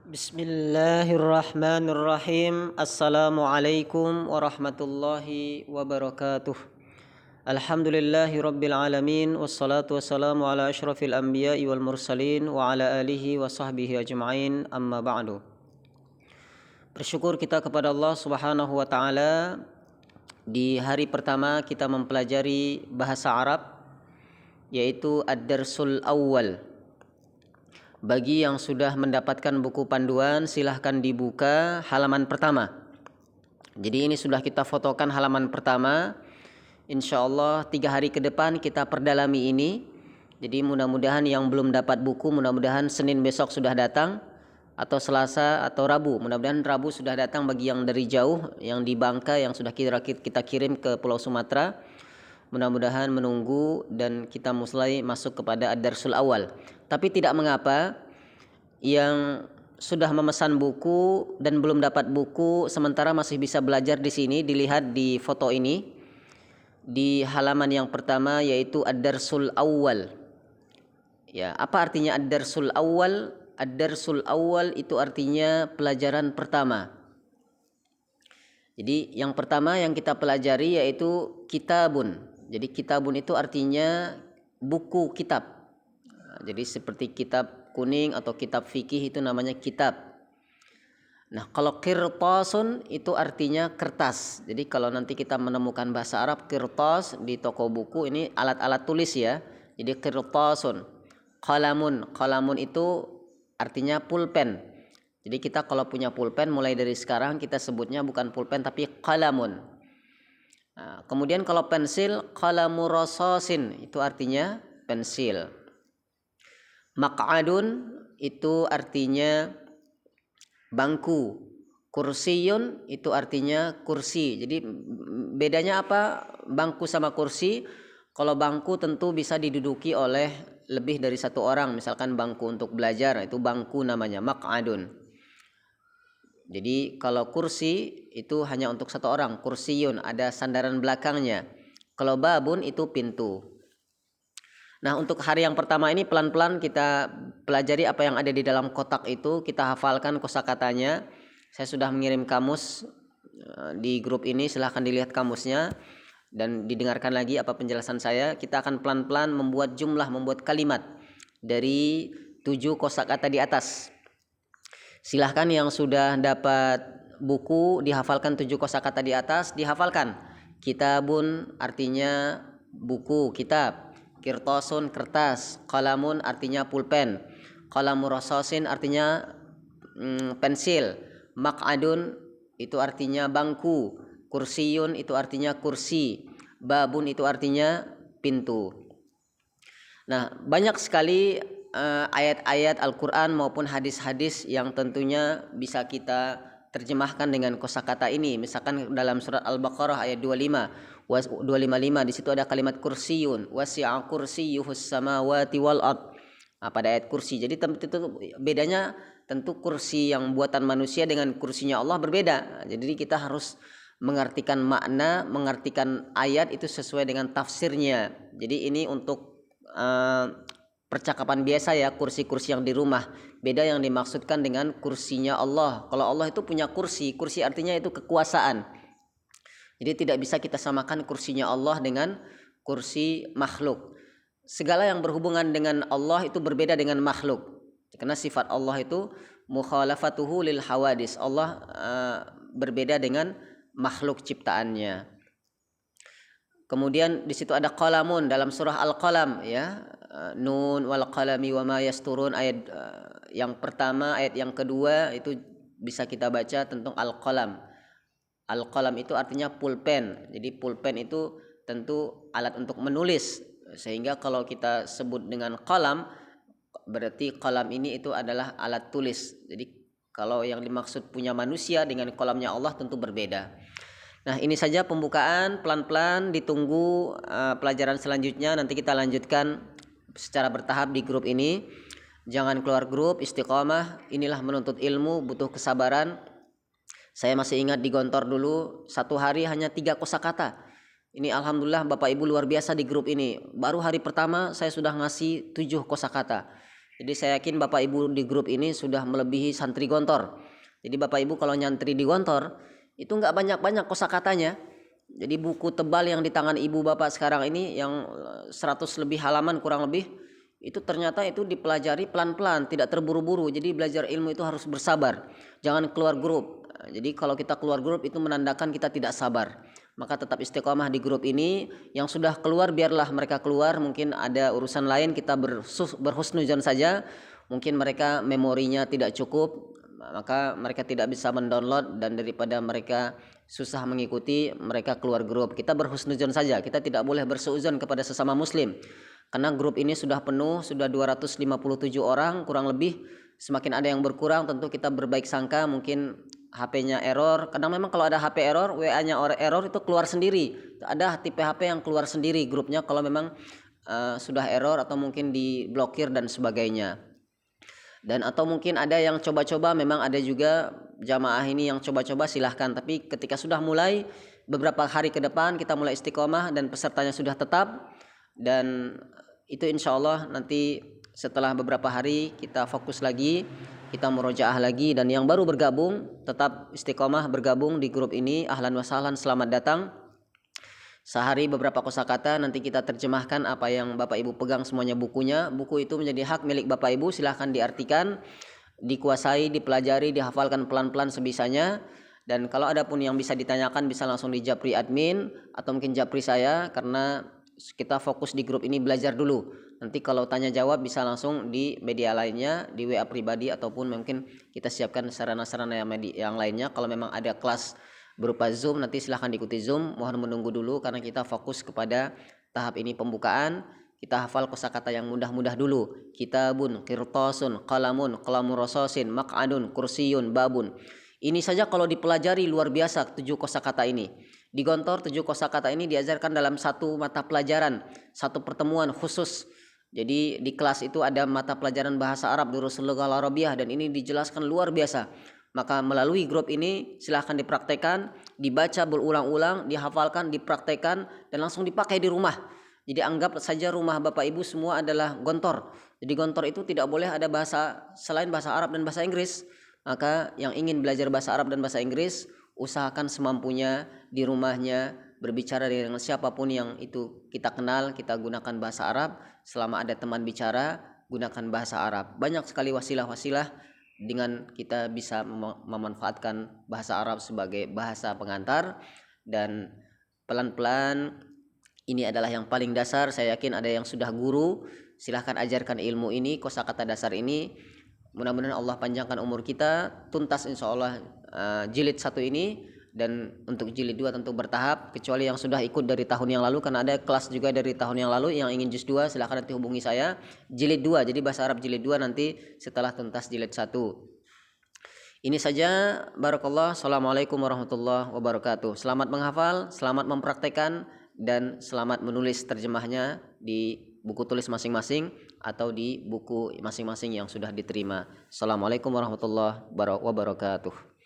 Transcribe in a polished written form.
Bismillahirrahmanirrahim. Assalamualaikum warahmatullahi wabarakatuh. Alhamdulillahi rabbil alamin. Wassalatu wassalamu ala ashrafil anbiya'i wal mursalin wa ala alihi wa sahbihi ajma'in, amma ba'du. Bersyukur kita kepada Allah subhanahu wa ta'ala. Di hari pertama kita mempelajari bahasa Arab, yaitu ad-darsul awal. Bagi yang sudah mendapatkan buku panduan, silahkan dibuka halaman pertama. Jadi ini sudah kita fotokan halaman pertama. Insya Allah 3 hari ke depan kita perdalami ini. Jadi mudah-mudahan yang belum dapat buku, mudah-mudahan Senin besok sudah datang, atau Selasa atau Rabu. Mudah-mudahan Rabu sudah datang bagi yang dari jauh, yang di Bangka, yang sudah kita kirim ke Pulau Sumatera. Mudah-mudahan menunggu dan kita mulai masuk kepada ad-darsul awal. Tapi tidak mengapa yang sudah memesan buku dan belum dapat buku sementara masih bisa belajar di sini. Dilihat di foto ini di halaman yang pertama, yaitu ad-darsul awal. Ya, apa artinya ad-darsul awal? Ad-darsul awal itu artinya pelajaran pertama. Jadi yang pertama yang kita pelajari yaitu kitabun. Jadi kitabun itu artinya buku kitab. Jadi seperti kitab kuning atau kitab fikih itu namanya kitab. Nah, kalau qirtasun itu artinya kertas. Jadi kalau nanti kita menemukan bahasa Arab qirtas di toko buku, ini alat-alat tulis ya. Jadi qirtasun. Qalamun itu artinya pulpen. Jadi kita kalau punya pulpen mulai dari sekarang kita sebutnya bukan pulpen tapi qalamun. Nah, kemudian kalau pensil, qalamu rasasin itu artinya pensil. Maq'adun itu artinya bangku. Kursiyun itu artinya kursi. Jadi bedanya apa bangku sama kursi? Kalau bangku tentu bisa diduduki oleh lebih dari satu orang. Misalkan bangku untuk belajar, itu bangku namanya maq'adun. Jadi kalau kursi itu hanya untuk satu orang, kursiyun, ada sandaran belakangnya. Kalau babun itu pintu. Nah, untuk hari yang pertama ini pelan-pelan kita pelajari apa yang ada di dalam kotak itu, kita hafalkan kosakatanya. Saya sudah mengirim kamus di grup ini, silahkan dilihat kamusnya dan didengarkan lagi apa penjelasan saya. Kita akan pelan-pelan membuat jumlah, membuat kalimat dari 7 kosakata di atas. Silahkan yang sudah dapat buku dihafalkan 7 kosakata di atas, dihafalkan. Kitabun artinya buku, kitab. Kirtosun kertas. Qalamun artinya pulpen. Qalamu rasasin artinya pensil. Maq'adun itu artinya bangku. Kursiyun itu artinya kursi. Babun itu artinya pintu. Nah, banyak sekali ayat-ayat Al-Quran maupun hadis-hadis yang tentunya bisa kita terjemahkan dengan kosakata ini. Misalkan dalam surat Al-Baqarah ayat 255 di situ ada kalimat kursiyun, wasi'a kursiyyuhus samawati wal ard. Pada ayat kursi. Jadi tentu bedanya, tentu kursi yang buatan manusia dengan kursinya Allah berbeda. Jadi kita harus mengartikan makna, mengartikan ayat itu sesuai dengan tafsirnya. Jadi ini untuk percakapan biasa ya, kursi-kursi yang di rumah. Beda yang dimaksudkan dengan kursinya Allah. Kalau Allah itu punya kursi, kursi artinya itu kekuasaan. Jadi tidak bisa kita samakan kursinya Allah dengan kursi makhluk. Segala yang berhubungan dengan Allah itu berbeda dengan makhluk. Karena sifat Allah itu mukhalafatuhu lil hawadis. Allah berbeda dengan makhluk ciptaannya. Kemudian di situ ada qalamun dalam surah Al-Qalam ya. Nun wal qalami wa ma yasturun, ayat yang pertama, ayat yang kedua itu bisa kita baca tentang Al-Qalam. Al-Qalam itu artinya pulpen. Jadi pulpen itu tentu alat untuk menulis. Sehingga kalau kita sebut dengan qalam, berarti qalam ini itu adalah alat tulis. Jadi kalau yang dimaksud punya manusia dengan qalamnya Allah tentu berbeda. Nah, ini saja pembukaan, pelan-pelan ditunggu pelajaran selanjutnya. Nanti kita lanjutkan secara bertahap di grup ini. Jangan keluar grup, istiqomah. Inilah menuntut ilmu, butuh kesabaran. Saya masih ingat di Gontor dulu 1 hari hanya 3 kosakata. Ini alhamdulillah Bapak Ibu luar biasa di grup ini. Baru hari pertama saya sudah ngasih 7 kosakata. Jadi saya yakin Bapak Ibu di grup ini sudah melebihi santri Gontor. Jadi Bapak Ibu kalau nyantri di Gontor itu nggak banyak-banyak kosakatanya. Jadi buku tebal yang di tangan ibu bapak sekarang ini yang 100 lebih halaman kurang lebih, itu ternyata itu dipelajari pelan-pelan, tidak terburu-buru. Jadi belajar ilmu itu harus bersabar, jangan keluar grup. Jadi kalau kita keluar grup itu menandakan kita tidak sabar. Maka tetap istiqomah di grup ini. Yang sudah keluar biarlah mereka keluar, mungkin ada urusan lain, kita berhusnuzon saja. Mungkin mereka memorinya tidak cukup, maka mereka tidak bisa mendownload, dan daripada mereka susah mengikuti, mereka keluar grup. Kita berhusnuzon saja, kita tidak boleh berseuzon kepada sesama muslim. Karena grup ini sudah penuh, sudah 257 orang kurang lebih. Semakin ada yang berkurang tentu kita berbaik sangka, mungkin HP-nya error. Kadang memang kalau ada HP error, WA-nya error itu keluar sendiri. Ada tipe HP yang keluar sendiri grupnya kalau memang sudah error atau mungkin diblokir dan sebagainya. Dan atau mungkin ada yang coba-coba, memang ada juga jamaah ini yang coba-coba, silahkan. Tapi ketika sudah mulai beberapa hari ke depan kita mulai istiqomah dan pesertanya sudah tetap, dan itu insya Allah nanti setelah beberapa hari kita fokus lagi, kita murojaah lagi. Dan yang baru bergabung tetap istiqomah bergabung di grup ini, ahlan wa sahlan, selamat datang. Sehari beberapa kosakata, nanti kita terjemahkan apa yang Bapak Ibu pegang semuanya bukunya. Buku itu menjadi hak milik Bapak Ibu, silahkan diartikan, dikuasai, dipelajari, dihafalkan pelan-pelan sebisanya. Dan kalau ada pun yang bisa ditanyakan bisa langsung di Japri admin atau mungkin Japri saya, karena kita fokus di grup ini belajar dulu. Nanti kalau tanya jawab bisa langsung di media lainnya, di WA pribadi, ataupun mungkin kita siapkan sarana-sarana yang lainnya. Kalau memang ada kelas berupa Zoom, nanti silahkan diikuti Zoom. Mohon menunggu dulu karena kita fokus kepada tahap ini pembukaan. Kita hafal kosakata yang mudah-mudah dulu. Kitabun, qirtasun, qalamun, qalamur rasasin, maq'adun, kursiyun, babun. Ini saja kalau dipelajari luar biasa 7 kosakata ini. Di Gontor 7 kosakata ini diajarkan dalam satu mata pelajaran, satu pertemuan khusus. Jadi di kelas itu ada mata pelajaran bahasa Arab, Durusul Lughal Arabiyah, dan ini dijelaskan luar biasa. Maka melalui grup ini silahkan dipraktekkan, dibaca berulang-ulang, dihafalkan, dipraktekkan, dan langsung dipakai di rumah. Jadi anggap saja rumah Bapak Ibu semua adalah Gontor. Jadi Gontor itu tidak boleh ada bahasa selain bahasa Arab dan bahasa Inggris. Maka yang ingin belajar bahasa Arab dan bahasa Inggris, usahakan semampunya di rumahnya berbicara dengan siapapun yang itu kita kenal, kita gunakan bahasa Arab. Selama ada teman bicara, gunakan bahasa Arab. Banyak sekali wasilah-wasilah dengan kita bisa memanfaatkan bahasa Arab sebagai bahasa pengantar. Dan pelan-pelan, ini adalah yang paling dasar. Saya yakin ada yang sudah guru, silahkan ajarkan ilmu ini, kosakata dasar ini. Mudah-mudahan Allah panjangkan umur kita, tuntas insya Allah jilid 1 ini. Dan untuk jilid 2 tentu bertahap, kecuali yang sudah ikut dari tahun yang lalu, karena ada kelas juga dari tahun yang lalu yang ingin juz 2, silahkan nanti hubungi saya. Jilid 2, jadi bahasa Arab jilid 2 nanti setelah tuntas jilid 1. Ini saja, barakallah. Assalamualaikum warahmatullahi wabarakatuh. Selamat menghafal, selamat mempraktekkan, dan selamat menulis terjemahnya di buku tulis masing-masing atau di buku masing-masing yang sudah diterima. Assalamualaikum warahmatullahi wabarakatuh.